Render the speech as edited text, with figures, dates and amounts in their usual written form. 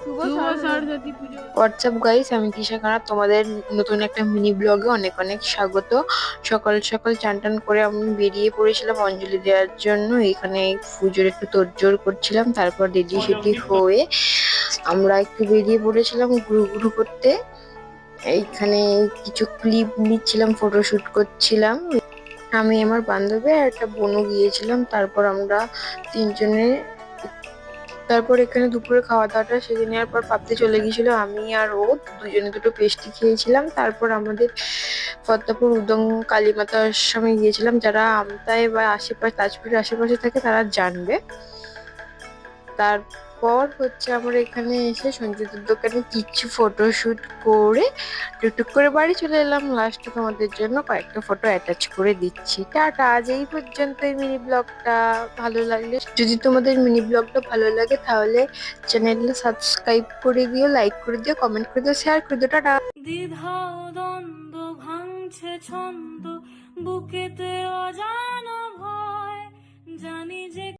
শুভ সরস্বতী পুজো। WhatsApp guys, আমি তিশা খানা, তোমাদের নতুন একটা মিনি ব্লগে অনেক অনেক স্বাগত। সকাল সকাল চান টান করে আমি বেরিয়ে পড়েছিলাম অঞ্জলি দেওয়ার জন্য। এখানে পুজোর একটু তোড়জোড় করছিলাম, তারপর রেডি সেডি হয়ে আমরা একটু বেরিয়ে পড়েছিলাম ঘুরু ঘুরু করতে। এইখানে কিছু ক্লিপ নিচ্ছিলাম, ফটোশুট করছিলাম। আমি, আমার বান্ধবী আর একটা বোনও গিয়েছিলাম। তারপর আমরা তিনজনে, তারপর এখানে দুপুরে খাওয়া দাওয়াটা সেরে নেওয়ার পর পাপড়ি চলে গেছিল। আমি আর ও দুজনে দুটো পেস্টি খেয়েছিলাম। তারপর আমাদের ফতেপুর উদং কালীমাতা আশ্রমে গিয়েছিলাম। যারা আমতায় বা আশেপাশে, তাজপুরের আশেপাশে থাকে তারা জানবে। তারপর হচ্ছে আমরা এখানে এসে সঞ্জিতার দোকানে কিছু ফটোশুট করে টুকটুক করে বাড়ি চলে এলাম। লাস্টে তোমাদের জন্য কয়েকটা ফটো অ্যাটাচ করে দিচ্ছি। টাটা, আজ এই পর্যন্ত এই মিনি ব্লগটা। ভালো লাগলে, যদি তোমাদের মিনি ব্লগটা ভালো লাগে তাহলে চ্যানেলটা সাবস্ক্রাইব করে দিও, লাইক করে দিও, কমেন্ট করে দিও, শেয়ার করে দিও। টাটা। দ্বিধা দ্বন্দ্ব ভাঙছে ছন্দ বুকেতে অজানা ভয়, জানি যে